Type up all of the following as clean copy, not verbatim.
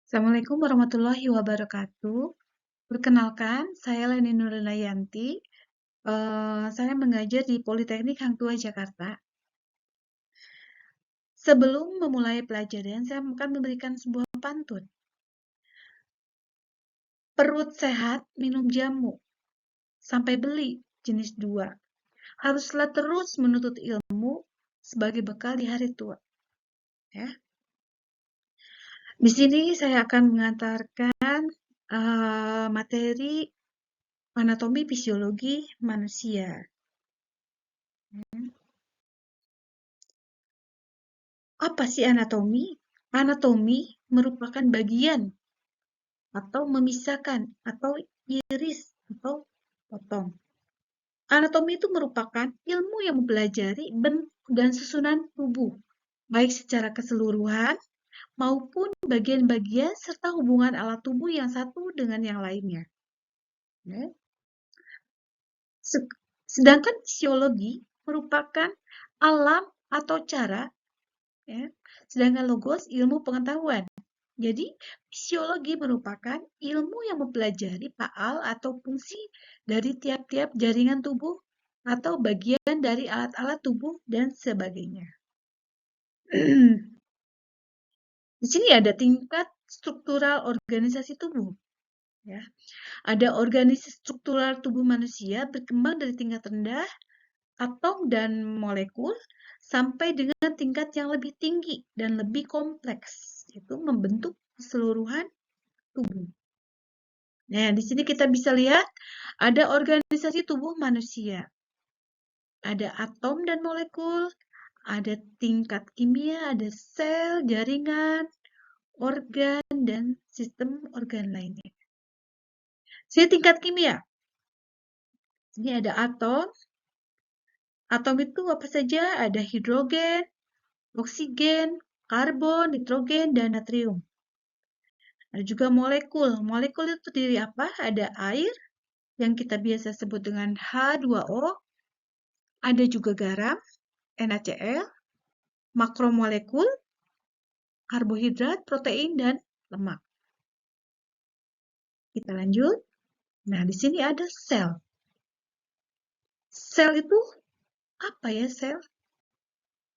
Assalamualaikum warahmatullahi wabarakatuh. Perkenalkan, saya Leni Nurlinayanti. Saya mengajar di Politeknik Hang Tuah, Jakarta. Sebelum memulai pelajaran, saya akan memberikan sebuah pantun. Perut sehat, minum jamu. Sampai beli jenis 2. Haruslah terus menuntut ilmu sebagai bekal di hari tua. Ya. Di sini saya akan mengantarkan materi anatomi fisiologi manusia. Apa sih anatomi? Anatomi merupakan bagian atau memisahkan atau iris atau potong. Anatomi itu merupakan ilmu yang mempelajari bentuk dan susunan tubuh, baik secara keseluruhan maupun bagian-bagian serta hubungan alat tubuh yang satu dengan yang lainnya. Ya. Sedangkan fisiologi merupakan alam atau cara, ya. Sedangkan logos ilmu pengetahuan. Jadi, fisiologi merupakan ilmu yang mempelajari faal atau fungsi dari tiap-tiap jaringan tubuh atau bagian dari alat-alat tubuh dan sebagainya. Di sini ada tingkat struktural organisasi tubuh. Ya. Ada organisasi struktural tubuh manusia berkembang dari tingkat rendah, atom dan molekul, sampai dengan tingkat yang lebih tinggi dan lebih kompleks, yaitu membentuk keseluruhan tubuh. Nah, di sini kita bisa lihat ada organisasi tubuh manusia. Ada atom dan molekul, ada tingkat kimia, ada sel, jaringan, organ, dan sistem organ lainnya. Sini tingkat kimia. Ini ada atom. Atom itu apa saja? Ada hidrogen, oksigen, karbon, nitrogen, dan natrium. Ada juga molekul. Molekul itu terdiri apa? Ada air, yang kita biasa sebut dengan H2O. Ada juga garam, NaCl, makromolekul, karbohidrat, protein, dan lemak. Kita lanjut. Nah, di sini ada sel. Sel itu apa ya sel?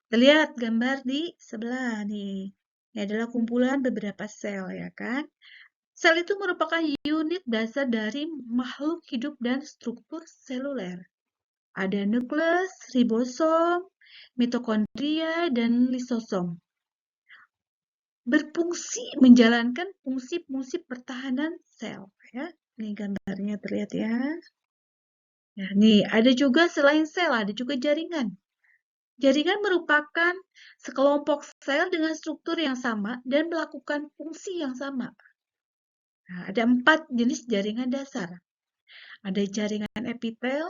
Kita lihat gambar di sebelah nih. Ini adalah kumpulan beberapa sel, ya kan? Sel itu merupakan unit dasar dari makhluk hidup dan struktur seluler. Ada nukleus, ribosom, mitokondria, dan lisosom. Berfungsi menjalankan fungsi-fungsi pertahanan sel. Ya. Ini gambarnya terlihat ya. Nah, nih ada juga selain sel, ada juga jaringan. Jaringan merupakan sekelompok sel dengan struktur yang sama dan melakukan fungsi yang sama. Nah, ada 4 jenis jaringan dasar. Ada jaringan epitel,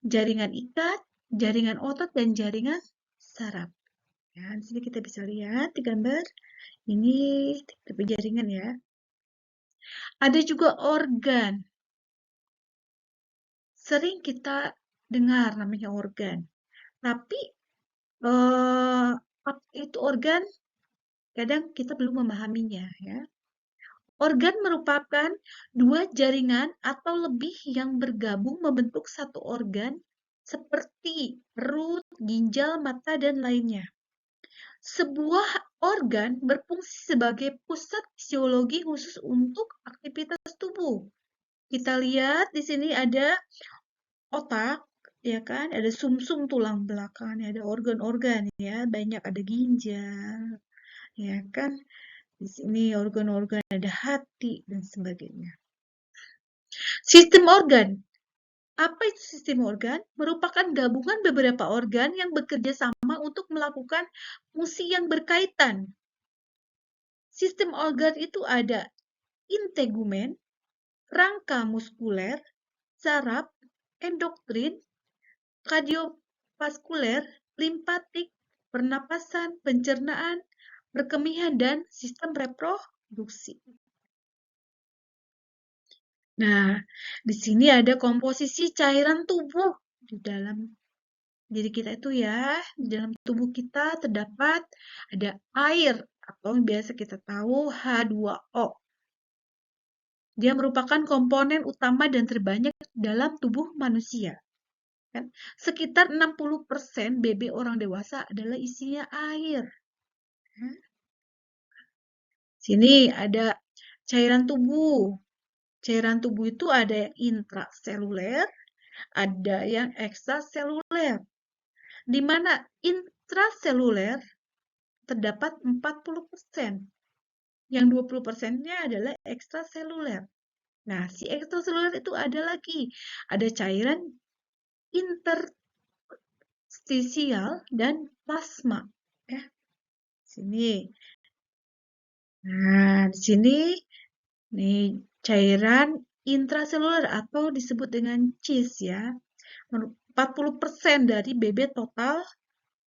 jaringan ikat, jaringan otot, dan jaringan saraf. Ya, di sini kita bisa lihat di gambar. Ini tipe jaringan ya. Ada juga organ. Sering kita dengar namanya organ. Tapi itu organ kadang kita belum memahaminya ya. Organ merupakan 2 jaringan atau lebih yang bergabung membentuk satu organ seperti perut, ginjal, mata, dan lainnya. Sebuah organ berfungsi sebagai pusat fisiologi khusus untuk aktivitas tubuh. Kita lihat di sini ada otak, ya kan? Ada sumsum tulang belakang, ada organ-organ ya, banyak ada ginjal, ya kan? Di sini organ-organ ada hati dan sebagainya. Sistem organ. Apa itu sistem organ? Merupakan gabungan beberapa organ yang bekerja sama untuk melakukan fungsi yang berkaitan. Sistem organ itu ada integumen, rangka muskuler, saraf, endokrin, kardiovaskuler, limfatik, pernapasan, pencernaan, perkemihan, dan sistem reproduksi. Nah, di sini ada komposisi cairan tubuh di dalam diri kita itu ya. Di dalam tubuh kita terdapat ada air atau yang biasa kita tahu H2O. Dia merupakan komponen utama dan terbanyak dalam tubuh manusia. Kan? Sekitar 60% BB orang dewasa adalah isinya air. Sini ada cairan tubuh. Cairan tubuh itu ada yang intraseluler, ada yang ekstraseluler. Di mana intraseluler terdapat 40%. Yang 20%-nya adalah ekstraseluler. Nah, si ekstraseluler itu ada lagi. Ada cairan interstisial dan plasma. Ya, sini. Nah, di sini nih cairan intraseluler atau disebut dengan CIS ya. 40% dari BB total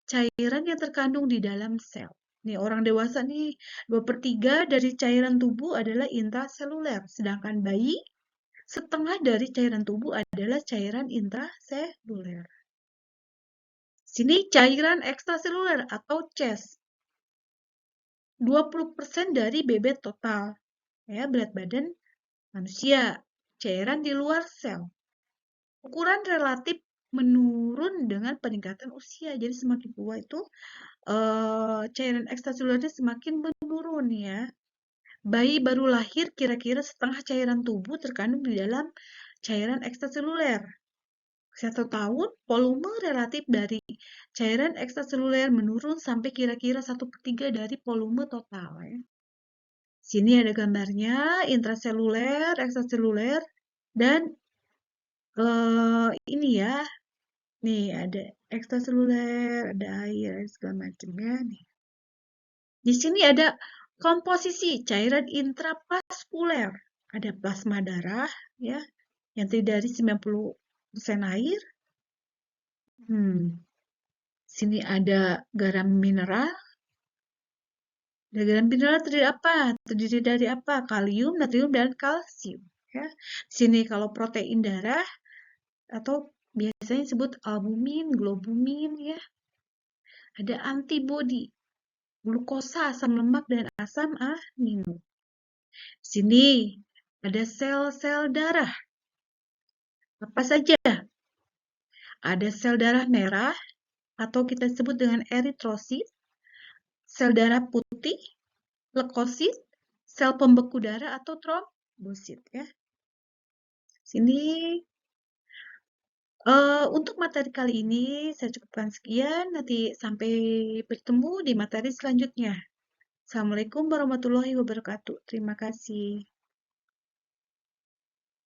cairan yang terkandung di dalam sel. Nih, orang dewasa nih, 2/3 dari cairan tubuh adalah intraseluler, sedangkan bayi setengah dari cairan tubuh adalah cairan intraseluler. Sini cairan ekstraseluler atau CES. 20% dari BB total. Ya, berat badan manusia. Cairan di luar sel. Ukuran relatif menurun dengan peningkatan usia. Jadi semakin tua itu cairan ekstraselulernya semakin menurun ya. Bayi baru lahir kira-kira setengah cairan tubuh terkandung di dalam cairan ekstraseluler. 1 tahun, volume relatif dari cairan ekstraseluler menurun sampai kira-kira 1/3 dari volume total. Ya. Sini ada gambarnya, intraseluler, ekstraseluler, dan ini ya, nih ada ekstraseluler, ada air, segala macamnya nih. Di sini ada komposisi cairan intravaskuler. Ada plasma darah ya, yang terdiri dari 90% air. Sini ada garam mineral. Garam mineral terdiri dari apa? Kalium, natrium, dan kalsium. Ya. Sini kalau protein darah atau biasanya disebut albumin, globumin ya. Ada antibodi, glukosa, asam lemak, dan asam amino. Sini ada sel-sel darah. Apa saja? Ada sel darah merah atau kita sebut dengan eritrosit, sel darah putih, leukosit, sel pembeku darah atau trombosit ya. Sini untuk materi kali ini saya cukupkan sekian, nanti sampai bertemu di materi selanjutnya. Assalamualaikum warahmatullahi wabarakatuh. Terima kasih.